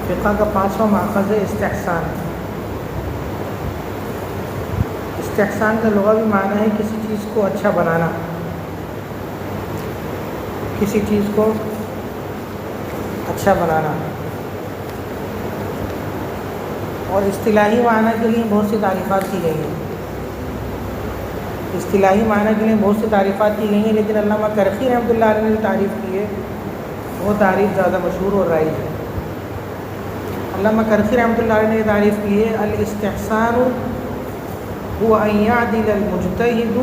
فقہ کا 5واں ماخذ ہے استحسان۔ استحسان کا لغوی معنی ہے کسی چیز کو اچھا بنانا، کسی چیز کو اچھا بنانا۔ اور اصطلاحی معنی کے لیے بہت سی تعریفات کی گئی ہیں، اصطلاحی معنی کے لیے بہت سی تعریفات کی گئی ہیں، لیکن علامہ کرخی رحمۃ اللہ علیہ نے جو تعریف کی ہے وہ تعریف زیادہ مشہور اور رائج ہے۔ علامہ کرخی رحمۃ اللہ علیہ نے یہ تعریف کی ہے: الاستحسان هو ان يعدل المجتهد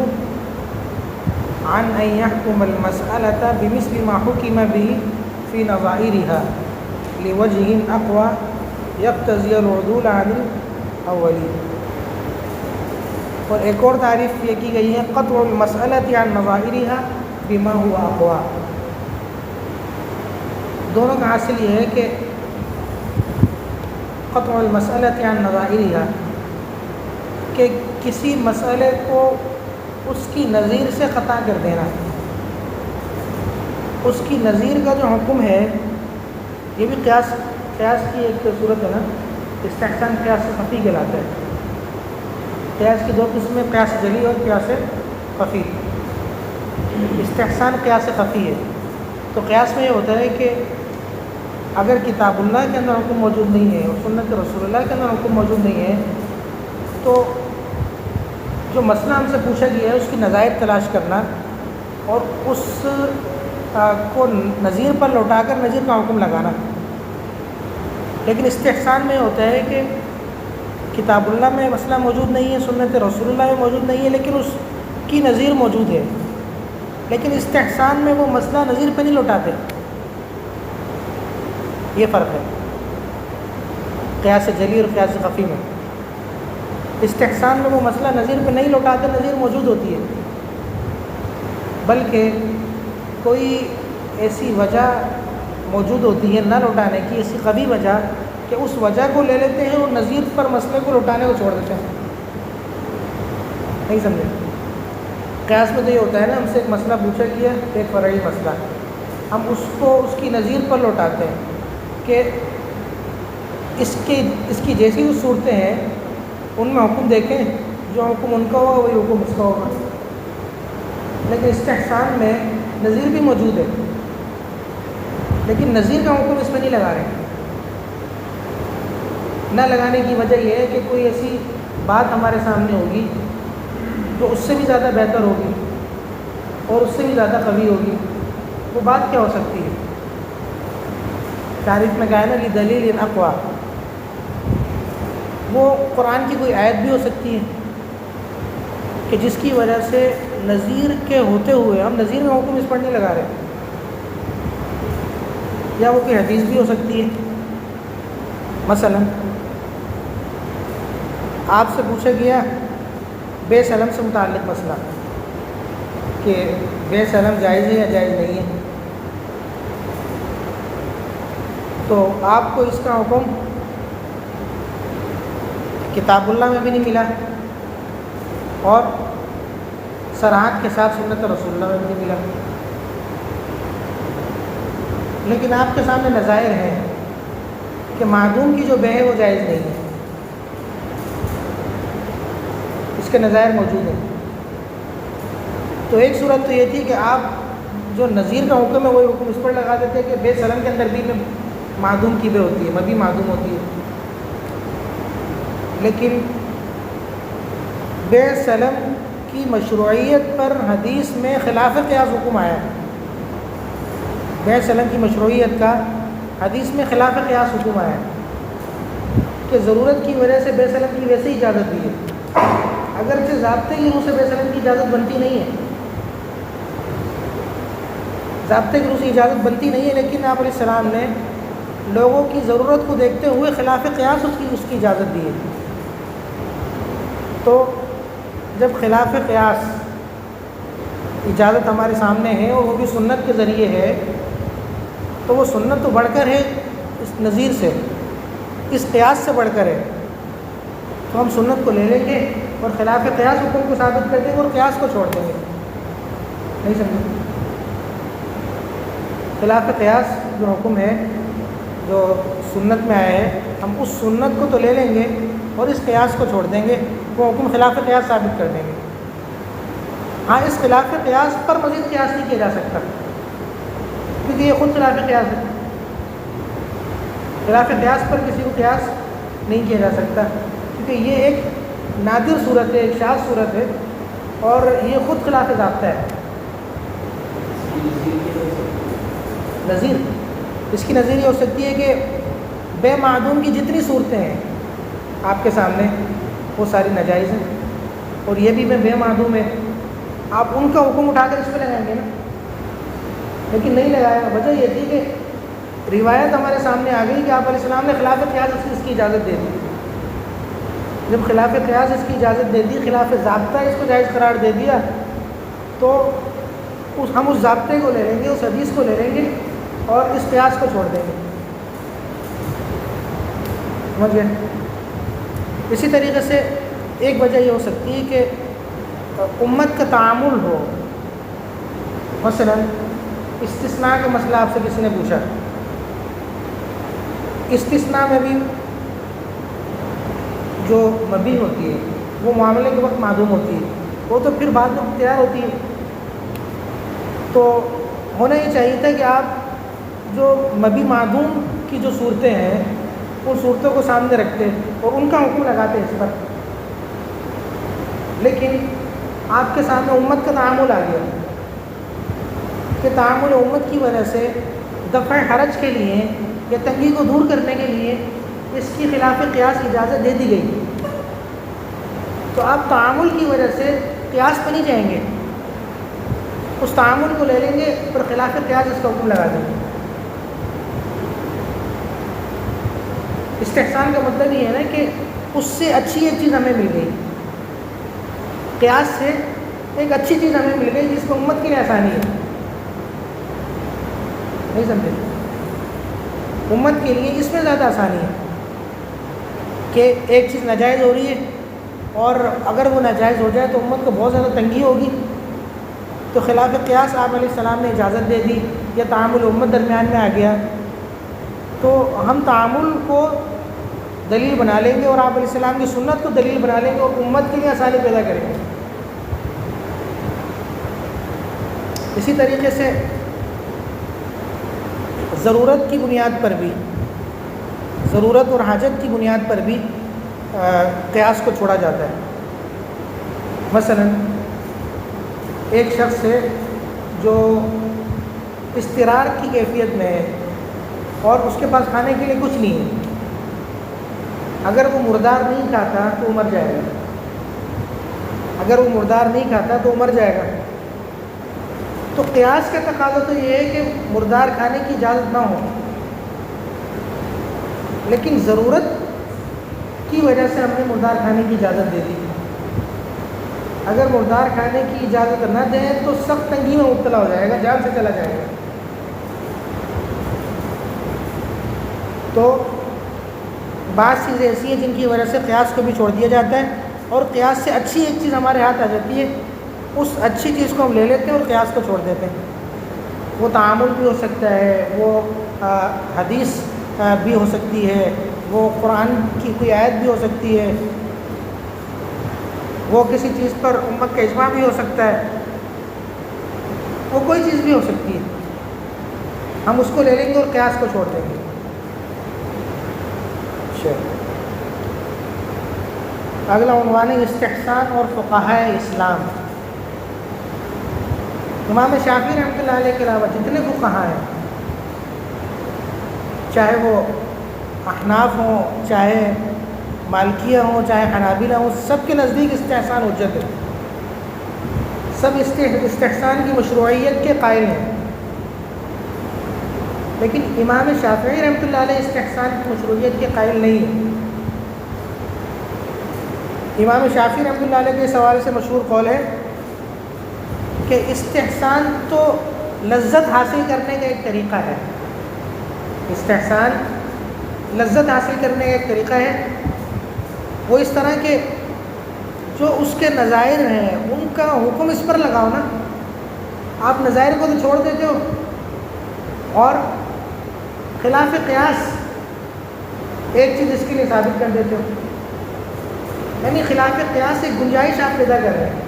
عن ان يحكم المسألة بمثل ما حكم به في نظائرها لوجه اقوى يقتضي العدول عن الاولين۔ اور ایک اور تعریف یہ کی گئی ہے: قطع المسألة عن نظائرها بما هو اقوى۔ دونوں کا حاصل یہ ہے کہ قطع المسألة عن نظائرها کہ کسی مسئلے کو اس کی نظیر سے قطع کر دینا، اس کی نظیر کا جو حکم ہے، یہ بھی قیاس کی ایک صورت ہے نا۔ استحسان قیاس خفی کہلاتا ہے۔ قیاس کی دو قسمیں، قیاس جلی اور قیاس خفی۔ استحسان قیاس خفی ہے۔ تو قیاس میں یہ ہوتا ہے کہ اگر کتاب اللہ کے اندر حکم موجود نہیں ہے اور سنت رسول اللہ کے اندر حکم موجود نہیں ہے، تو جو مسئلہ ہم سے پوچھا گیا ہے اس کی نظائر تلاش کرنا اور اس کو نظیر پر لوٹا کر نظیر کا حکم لگانا۔ لیکن استحسان میں ہوتا ہے کہ کتاب اللہ میں مسئلہ موجود نہیں ہے، سنت رسول اللہ میں موجود نہیں ہے، لیکن اس کی نظیر موجود ہے، لیکن استحسان میں وہ مسئلہ نظیر پہ نہیں لوٹاتے۔ یہ فرق ہے قیاس جلی اور قیاس خفی میں۔ استحسان میں وہ مسئلہ نظیر پہ نہیں لوٹاتے، نظیر موجود ہوتی ہے، بلکہ کوئی ایسی وجہ موجود ہوتی ہے نہ لوٹانے کی، ایسی قوی وجہ کہ اس وجہ کو لے لیتے ہیں اور نظیر پر مسئلے کو لوٹانے کو چھوڑ دیتے ہیں۔ نہیں سمجھے؟ قیاس میں تو یہ ہوتا ہے نا، ہم سے ایک مسئلہ پوچھا گیا، ایک فرعی مسئلہ، ہم اس کو اس کی نظیر پر لوٹاتے ہیں کہ اس کی جیسی جو صورتیں ہیں ان میں حکم دیکھیں، جو حکم ان کا ہوگا وہی حکم اس کا ہوگا۔ لیکن استحسان میں نظیر بھی موجود ہے، لیکن نظیر کا حکم اس میں نہیں لگا رہے۔ نہ لگانے کی وجہ یہ ہے کہ کوئی ایسی بات ہمارے سامنے ہوگی جو اس سے بھی زیادہ بہتر ہوگی اور اس سے بھی زیادہ قوی ہوگی۔ وہ بات کیا ہو سکتی ہے؟ تعریف میں کہا ہے نا کہ دلیل اقوا، وہ قرآن کی کوئی آیت بھی ہو سکتی ہے کہ جس کی وجہ سے نظیر کے ہوتے ہوئے ہم نظیر کا حکم اس پر نہیں لگا رہے، یا وہ کوئی حدیث بھی ہو سکتی ہے۔ مثلا آپ سے پوچھا گیا بے سلم سے متعلق مسئلہ کہ بے سلم جائز ہے یا جائز نہیں ہے، تو آپ کو اس کا حکم کتاب اللہ میں بھی نہیں ملا اور صراحت کے ساتھ سنت رسول اللہ میں بھی نہیں ملا، لیکن آپ کے سامنے نظائر ہیں کہ معدوم کی جو بے ہے وہ جائز نہیں ہے، اس کے نظائر موجود ہیں۔ تو ایک صورت تو یہ تھی کہ آپ جو نظیر کا حکم ہے وہی حکم اس پر لگا دیتے کہ بے سلم کے اندر بھی معدوم کی بے ہوتی ہے، مبی معدوم ہوتی ہے، لیکن بے سلم کی مشروعیت پر حدیث میں خلاف قیاس حکم آیا ہے۔ بے سلم کی مشروعیت کا حدیث میں خلاف قیاس حکم آیا ہے کہ ضرورت کی وجہ سے بے سلم کی ویسے ہی اجازت دی ہے، اگرچہ ضابطے کی روح سے بے سلم کی اجازت بنتی نہیں ہے، ضابطے کی روح سے اجازت بنتی نہیں ہے، لیکن آپ علیہ السلام نے لوگوں کی ضرورت کو دیکھتے ہوئے خلاف قیاس اس کی اجازت دی ہے۔ تو جب خلاف قیاس اجازت ہمارے سامنے ہے اور وہ بھی سنت کے ذریعے ہے، تو وہ سنت تو بڑھ کر ہے اس نظیر سے، اس قیاس سے بڑھ کر ہے، تو ہم سنت کو لے لیں گے اور خلاف قیاس حکم کو ثابت کر دیں گے اور قیاس کو چھوڑ دیں گے۔ نہیں سمجھے؟ خلاف قیاس جو حکم ہے، جو سنت میں آیا ہے ہم اس سنت کو تو لے لیں گے اور اس قیاس کو چھوڑ دیں گے، وہ حکم خلاف قیاس ثابت کر دیں گے۔ ہاں اس خلاف قیاس پر مزید قیاس نہیں کیا جا سکتا کیونکہ یہ خود خلاف قیاس ہے، خلاف قیاس پر کسی کو قیاس نہیں کیا جا سکتا کیونکہ یہ ایک نادر صورت ہے، ایک شاذ صورت ہے اور یہ خود خلاف ضابطہ ہے۔ نظیر اس کی نظیر یہ ہو سکتی ہے کہ بے معدوم کی جتنی صورتیں ہیں آپ کے سامنے وہ ساری ناجائز ہیں اور یہ بھی بے معدوم ہے، آپ ان کا حکم اٹھا کر اس پہ لگائیں گے نا، لیکن نہیں لگایا۔ وجہ یہ تھی کہ روایت ہمارے سامنے آ گئی کہ آپ علیہ السلام نے خلاف قیاس اس کی اجازت دے دی، جب خلاف قیاس اس کی اجازت دے دی، خلاف ضابطہ اس کو جائز قرار دے دیا، تو ہم اس ضابطے کو لے لیں گے، اس حدیث کو لے لیں گے اور اس قیاس کو چھوڑ دیں گے۔ سمجھ گئے؟ اسی طریقے سے ایک وجہ یہ ہو سکتی ہے کہ امت کا تعامل ہو، مثلا استثناء کا مسئلہ آپ سے کسی نے پوچھا، استثناء میں بھی جو مبی ہوتی ہے وہ معاملے کے وقت معدوم ہوتی ہے، وہ تو پھر بعد میں تیار ہوتی ہے، تو ہونا یہ چاہیے تھا کہ آپ جو مبی معدوم کی جو صورتیں ہیں ان صورتوں کو سامنے رکھتے اور ان کا حکم لگاتے اس پر، لیکن آپ کے سامنے امت کا تعامل آ گیا کہ تعامل امت کی وجہ سے دفع حرج کے لیے یا تنگی کو دور کرنے کے لیے اس کی خلاف قیاس اجازت دے دی گئی، تو آپ تعامل کی وجہ سے قیاس پہ نہیں جائیں گے، اس تعامل کو لے لیں گے پر خلاف قیاس اس کا حکم لگا دیں گے۔ استحسان کا مطلب یہ ہے نا کہ اس سے اچھی ایک چیز ہمیں مل گئی، قیاس سے ایک اچھی چیز ہمیں مل گئی جس کو امت کے لیے آسانی ہے، نہیں سمجھے؟ امت کے لیے اس میں زیادہ آسانی ہے کہ ایک چیز ناجائز ہو رہی ہے اور اگر وہ ناجائز ہو جائے تو امت کو بہت زیادہ تنگی ہوگی، تو خلاف قیاس آپ علیہ السلام نے اجازت دے دی یا تعامل امت درمیان میں آ گیا، تو ہم تعامل کو دلیل بنا لیں گے اور آپ علیہ السلام کی سنت کو دلیل بنا لیں گے اور امت کے لیے آسانی پیدا کریں گے۔ اسی طریقے سے ضرورت کی بنیاد پر بھی، ضرورت اور حاجت کی بنیاد پر بھی قیاس کو چھوڑا جاتا ہے۔ مثلا ایک شخص ہے جو اضطرار کی کیفیت میں ہے اور اس کے پاس کھانے کے لیے کچھ نہیں ہے، اگر وہ مردار نہیں کھاتا تو وہ مر جائے گا، اگر وہ مردار نہیں کھاتا تو وہ مر جائے گا، تو قیاس کا تقاضا تو یہ ہے کہ مردار کھانے کی اجازت نہ ہو، لیکن ضرورت کی وجہ سے ہم نے مردار کھانے کی اجازت دے دی، اگر مردار کھانے کی اجازت نہ دیں تو سخت تنگی میں مبتلا ہو جائے گا، جان سے چلا جائے گا۔ تو بعض چیزیں ایسی ہیں جن کی وجہ سے قیاس کو بھی چھوڑ دیا جاتا ہے اور قیاس سے اچھی ایک چیز ہمارے ہاتھ آ جاتی ہے، اس اچھی چیز کو ہم لے لیتے ہیں اور قیاس کو چھوڑ دیتے ہیں۔ وہ تعامل بھی ہو سکتا ہے، وہ حدیث بھی ہو سکتی ہے، وہ قرآن کی کوئی آیت بھی ہو سکتی ہے، وہ کسی چیز پر امت کا اجماع بھی ہو سکتا ہے، وہ کوئی چیز بھی ہو سکتی ہے، ہم اس کو لے لیں گے اور قیاس کو چھوڑ دیں گے۔ اگلا عنوان ہے استحسان اور فقہائے اسلام۔ امام شافعی رحمۃ اللہ علیہ کے علاوہ جتنے فقہاء ہیں، چاہے وہ احناف ہوں، چاہے مالکیہ ہوں، چاہے حنابلہ ہوں، سب کے نزدیک استحسان حجت ہے، سب استحسان کی مشروعیت کے قائل ہیں، لیکن امام شافعی رحمۃ اللہ علیہ استحسان کی مشروعیت کے قائل نہیں ہیں۔ امام شافعی رحمۃ اللہ علیہ کے اس حوالے سے مشہور قول ہے کہ استحسان تو لذت حاصل کرنے کا ایک طریقہ ہے، استحسان لذت حاصل کرنے کا ایک طریقہ ہے، وہ اس طرح کہ جو اس کے نظائر ہیں ان کا حکم اس پر لگاؤ نا، آپ نظائر کو تو چھوڑ دیتے ہو اور خلاف قیاس ایک چیز اس کے لیے ثابت کر دیتے ہو، یعنی خلاف قیاس ایک گنجائش آپ پیدا کر رہے ہیں،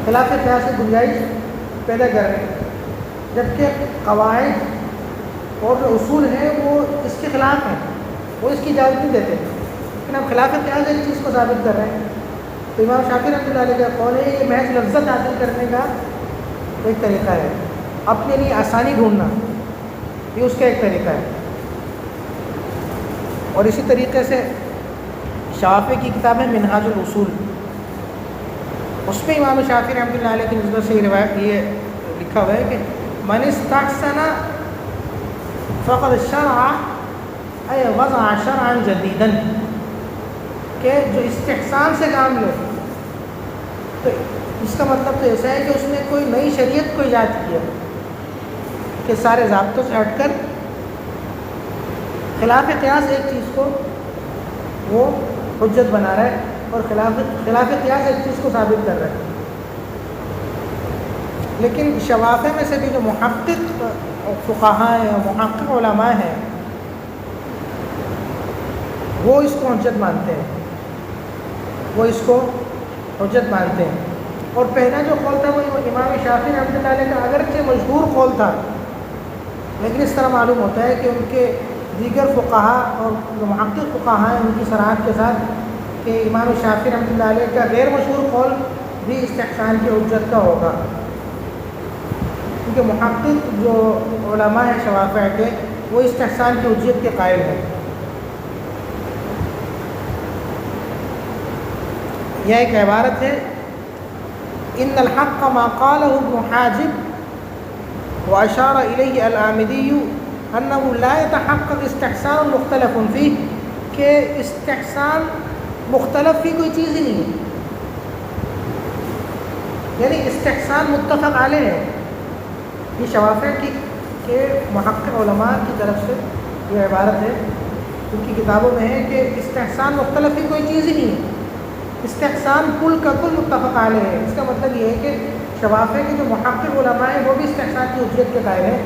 خلاف قیاس ایک گنجائش پیدا کر رہے ہیں، جبکہ قواعد اور جو اصول ہیں وہ اس کے خلاف ہیں، وہ اس کی اجازت نہیں دیتے، لیکن ہم خلاف قیاس ایک چیز کو ثابت کر رہے ہیں۔ تو امام شافعی رحمۃ اللہ علیہ کا قول ہے یہ محض لذت حاصل کرنے کا ایک طریقہ ہے، اپنے لیے آسانی ڈھونڈنا، یہ اس کا ایک طریقہ ہے۔ اور اسی طریقے سے شافعی کی کتاب ہے منہاج الاصول، اس میں امام شافعی رحمۃ اللہ علیہ کی نسبت سے یہ روایت یہ لکھا ہوا ہے کہ من استحسن فقد شرع اے وضع شرعا جدیدا، کہ جو استحسان سے کام لے تو اس کا مطلب تو ایسا ہے کہ اس نے کوئی نئی شریعت کو ایجاد کیا کہ سارے ضابطوں سے ہٹ کر خلاف قیاس ایک چیز کو وہ حجت بنا رہا ہے اور خلاف قیاس ایک چیز کو ثابت کر رہا ہے۔ لیکن شوافع میں سے بھی جو محقق فقہاء ہیں اور محقق علماء ہیں وہ اس کو حجت مانتے ہیں، وہ اس کو حجت مانتے ہیں۔ اور پہلا جو قول تھا وہ امام شافعی رحمۃ اللہ علیہ کا اگرچہ مشہور قول تھا، لیکن اس طرح معلوم ہوتا ہے کہ ان کے دیگر فقہاء اور جو محقق فقہاء ہیں ان کی صراحت کے ساتھ کہ امام شافعی رحمۃ اللہ علیہ کا غیر مشہور قول بھی استحسان کی حجت کا ہوگا، کیونکہ محقق جو علماء ہیں شوافع کے وہ استحسان کی حجت کے قائل ہیں۔ یہ ایک عبارت ہے ان الحق ما قاله ابن حاجب واشار الیہ العامدی انه لا يتحقق استحسان مختلف فيه، کہ استحسان مختلف کی کوئی چیز ہی نہیں ہے، یعنی استحسان متفق علیہ ہے۔ یہ شوافع کے محقق علماء کی طرف سے یہ عبارت ہے، ان کی کتابوں میں ہے کہ استحسان مختلف کی کوئی چیز ہی نہیں ہے، استحسان کل کا کل متفق علیہ ہے۔ اس کا مطلب یہ ہے کہ شوافع کے جو محقق علماء ہیں وہ بھی استحسان کی حجت کے قائل ہیں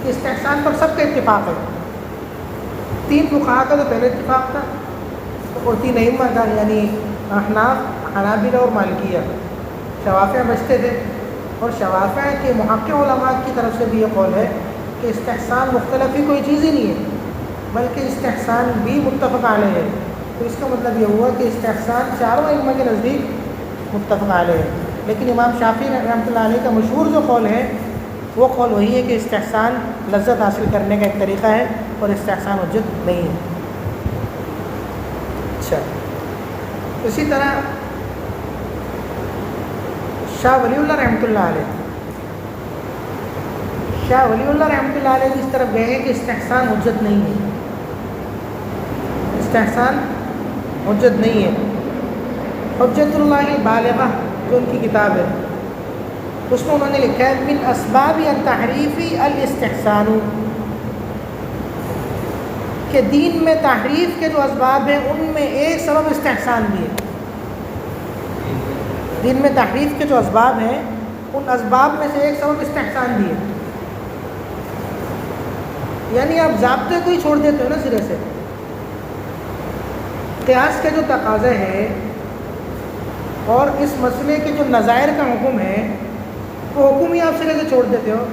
کہ استحسان پر سب کا اتفاق ہے۔ تین فقہاء کا تو پہلے اتفاق تھا اور تین ائمہ کا، یعنی احناف، حنابلہ اور مالکیہ، شوافع بچتے تھے، اور شوافع کے محقق علماء کی طرف سے بھی یہ قول ہے کہ استحسان مختلف ہی کوئی چیز ہی نہیں ہے، بلکہ استحسان بھی متفق علیہ ہے۔ تو اس کا مطلب یہ ہوا کہ استحسان چاروں ائمہ کے نزدیک متفق علیہ ہے، لیکن امام شافعی رحمۃ اللہ علیہ کا مشہور جو قول ہے وہ قول وہی ہے کہ استحسان لذت حاصل کرنے کا ایک طریقہ ہے اور استحسان حجت نہیں ہے۔ اچھا، اسی طرح شاہ ولی اللہ رحمۃ اللہ علیہ، شاہ ولی اللہ رحمۃ اللہ علیہ بھی اس طرف گئے ہیں کہ استحسان حجت نہیں ہے، استحسان حجت نہیں ہے۔ حجت اللہ بالغہ جو ان کی کتاب ہے اس میں انہوں نے لکھا ہے من اسباب التحریف الاستحسان، کہ دین میں تحریف کے جو اسباب ہیں ان میں ایک سبب استحسان بھی ہے۔ دین میں تحریف کے جو اسباب ہیں ان اسباب میں سے ایک سبب استحسان بھی ہے، یعنی آپ ضابطے کو ہی چھوڑ دیتے ہو نا سرے سے۔ قیاس کے جو تقاضے ہیں اور اس مسئلے کے جو نظائر کا حکم ہے وہ حکم ہی آپ سرے سے چھوڑ دیتے ہو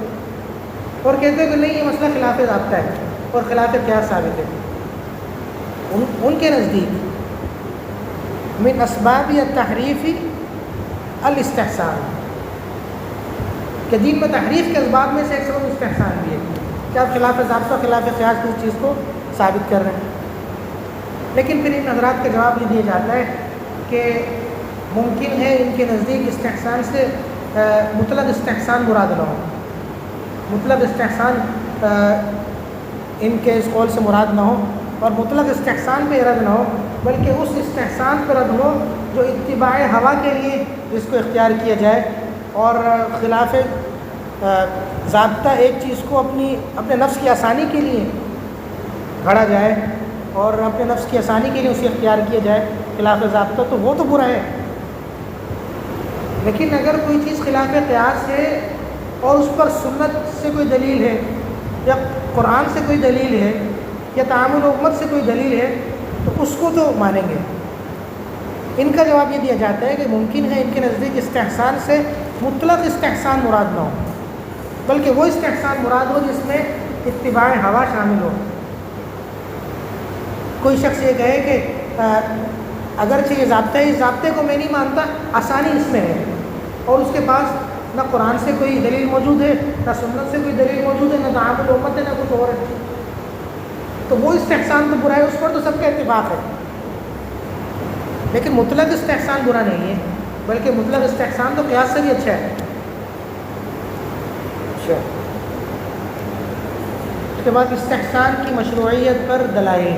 اور کہتے ہو کہ نہیں یہ مسئلہ خلاف ضابطہ ہے اور خلاف قیاس ثابت ہے۔ ان کے نزدیک من اسباب التحریف الاستحسان، کہ دین میں تحریف کے اسباب میں سے ایک سبب استحسان بھی ہے کہ آپ خلاف ضابطہ خلاف قیاس کسی چیز کو ثابت کر رہے ہیں۔ لیکن پھر ان حضرات کا جواب یہ دیا جاتا ہے کہ ممکن ہے ان کے نزدیک استحسان سے مطلق استحسان مراد نہ ہو، مطلق استحسان ان کے اس قول سے مراد نہ ہو اور مطلق استحسان پہ رد نہ ہو، بلکہ اس استحسان پہ رد ہو جو اتباع ہوا کے لیے جس کو اختیار کیا جائے اور خلاف ضابطہ ایک چیز کو اپنے نفس کی آسانی کے لیے گھڑا جائے اور اپنے نفس کی آسانی کے لیے اسے اختیار کیا جائے خلاف ضابطہ، تو وہ تو برا ہے۔ لیکن اگر کوئی چیز خلاف قیاس ہے اور اس پر سنت سے کوئی دلیل ہے یا قرآن سے کوئی دلیل ہے یا تعامل امت سے کوئی دلیل ہے تو اس کو تو مانیں گے۔ ان کا جواب یہ دیا جاتا ہے کہ ممکن ہے ان کے نزدیک استحسان سے مطلق استحسان مراد نہ ہو، بلکہ وہ استحسان مراد ہو جس میں اتباع ہوا شامل ہو۔ کوئی شخص یہ کہے کہ اگرچہ یہ ضابطہ ہے، اس ضابطے کو میں نہیں مانتا، آسانی اس میں ہے، اور اس کے پاس نہ قرآن سے کوئی دلیل موجود ہے، نہ سنت سے کوئی دلیل موجود ہے، نہ تعامل امت ہے، نہ کچھ اور ہے، تو وہ استحسان تو برا ہے، اس پر تو سب کا اتفاق ہے۔ لیکن مطلق استحسان برا نہیں ہے، بلکہ مطلق استحسان تو قیاس سے بھی اچھا ہے۔ اچھا، اس کے بعد استحسان کی مشروعیت پر دلائل،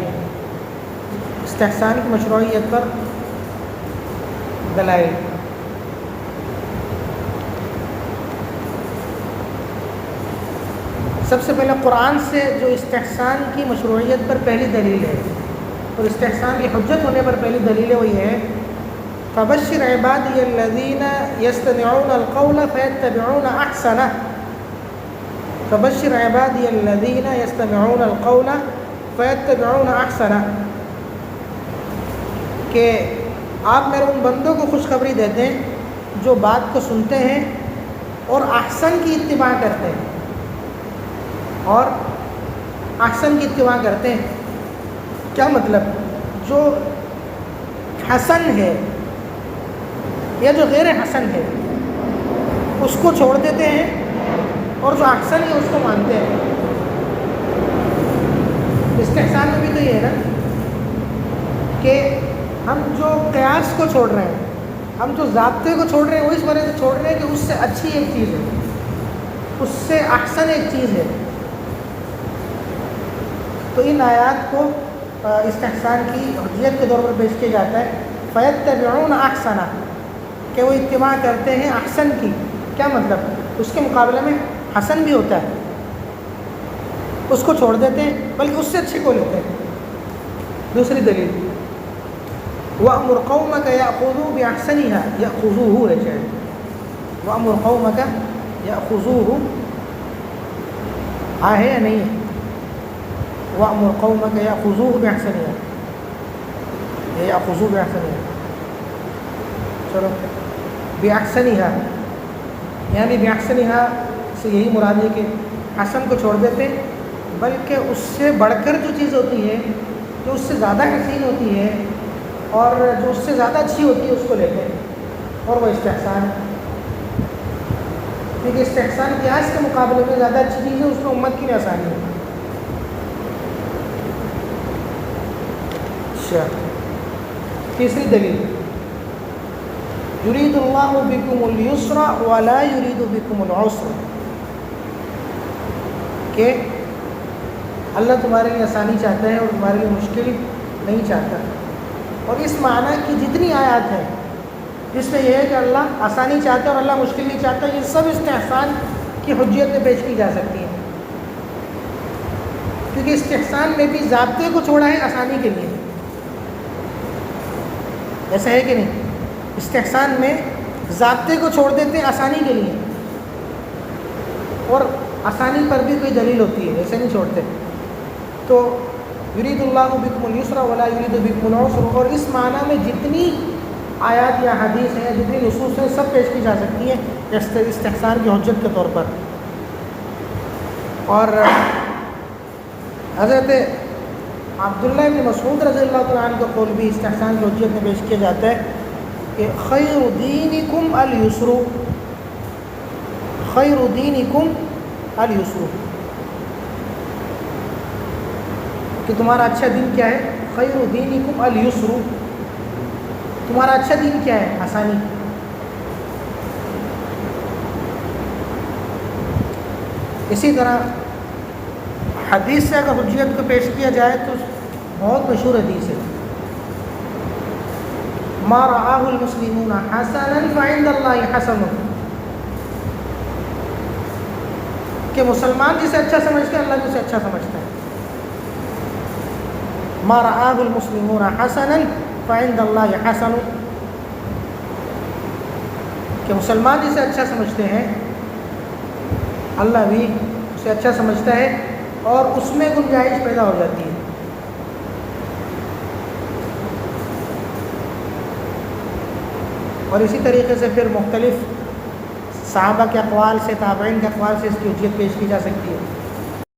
استحسان کی مشروعیت پر دلائل۔ سب سے پہلے قرآن سے جو استحسان کی مشروعیت پر پہلی دلیل ہے اور استحسان کی حجت ہونے پر پہلی دلیل ہے، وہ یہ ہے فَبَشِّرْ عِبَادِيَ الَّذِينَ يَسْتَمِعُونَ الْقَوْلَ فَيَتَّبِعُونَ أَحْسَنَهُ فَبَشِّرْ عِبَادِيَ الَّذِينَ يَسْتَمِعُونَ الْقَوْلَ فَيَتَّبِعُونَ أَحْسَنَهُ، کہ آپ میرے ان بندوں کو خوشخبری دیتے ہیں جو بات کو سنتے ہیں اور احسن کی اتباع کرتے ہیں، اور احسن کی اتباع کرتے ہیں۔ کیا مطلب؟ جو حسن ہے یا جو غیر حسن ہے اس کو چھوڑ دیتے ہیں، اور جو احسن ہے اس کو مانتے ہیں۔ استحسان میں بھی تو یہ ہے نا کہ ہم جو قیاس کو چھوڑ رہے ہیں، ہم جو ضابطے کو چھوڑ رہے ہیں، وہ اس وجہ سے چھوڑ رہے ہیں کہ اس سے اچھی ایک چیز ہے، اس سے احسن ایک چیز ہے۔ تو ان آیات کو استحسان کی حجیت کے طور پر پیش کیا جاتا ہے فَيَتَّبِعُونَ أَحْسَنَهُ، کہ وہ اتباع کرتے ہیں احسن کی۔ کیا مطلب؟ اس کے مقابلے میں حسن بھی ہوتا ہے، اس کو چھوڑ دیتے ہیں، بلکہ اس سے اچھے کو لیتے ہیں۔ دوسری دلیل وَأْمُرْ قَوْمَكَ يَأْخُذُوا بِأَحْسَنِهَا، يَأْخُذُوهُ ہے شاید، وَأْمُرْ قَوْمَكَ يَأْخُذُوهُ ہے یا نہیں ہے؟ وَأْمُرْ قَوْمَكَ يَأْخُذُوهُ بِأَحْسَنِهَا، يَأْخُذُوهُ بِأَحْسَنِهَا، چلو بِأَحْسَنِهَا، یعنی بِأَحْسَنِهَا سے یہی مراد ہے کہ حسن کو چھوڑ دیتے ہیں، بلکہ اس سے بڑھ کر جو چیز ہوتی ہے، جو اس سے زیادہ حسین ہوتی ہے اور جو اس سے زیادہ اچھی ہوتی ہے، اس کو لیتے ہیں، اور وہ استحسان ہے۔ کیونکہ استحسان قیاس کے مقابلے میں زیادہ اچھی چیز ہے، اس میں امت کے لیے آسانی ہے۔ اچھا، تیسری دلیل یرید اللہ بکم اليسر ولا یرید بکم العسر، کہ اللہ تمہارے لیے آسانی چاہتا ہے اور تمہارے لیے مشکل نہیں چاہتا۔ اور اس معنی کی جتنی آیات ہیں جس میں یہ ہے کہ اللہ آسانی چاہتا ہے اور اللہ مشکل نہیں چاہتا، یہ سب استحسان کی حجیت میں پیش کی جا سکتی ہیں، کیونکہ استحسان میں بھی ضابطے کو چھوڑا ہے آسانی کے لیے۔ ایسا ہے کہ نہیں؟ استحسان میں ضابطے کو چھوڑ دیتے ہیں آسانی کے لیے، اور آسانی پر بھی کوئی دلیل ہوتی ہے، ایسے نہیں چھوڑتے۔ تو یرید اللہ بکم اليسر ولا یرید بکم العسر، اور اس معنی میں جتنی آیات یا حدیث ہیں، جتنی نصوص ہیں، سب پیش کی جا سکتی ہیں استحسان کی حجت کے طور پر۔ اور حضرت عبداللہ بن مسعود رضی اللہ تعالیٰ عنہ کا قول بھی استحسان کی حجت میں پیش کیا جاتا ہے کہ خیر دینکم اليسر، خیر دینکم اليسر، کہ تمہارا اچھا دین کیا ہے؟ خیر دینکم اليسر، تمہارا اچھا دین کیا ہے؟ آسانی۔ اسی طرح حدیث سے اگر حجیت کو پیش کیا جائے تو بہت مشہور حدیث ہے ما رآہ المسلمون حسنا فعند اللہ حسن، کہ مسلمان جسے اچھا سمجھتے ہیں اللہ جسے اچھا سمجھتا ہے۔ ما رآہ المسلمون حسنا فعند اللہ حسن، کہ مسلمان جسے اچھا سمجھتے ہیں اللہ بھی اسے اچھا سمجھتا ہے، اور اس میں گنجائش پیدا ہو جاتی ہے۔ اور اسی طریقے سے پھر مختلف صحابہ کے اقوال سے، تابعین کے اقوال سے اس کی حجیت پیش کی جا سکتی ہے۔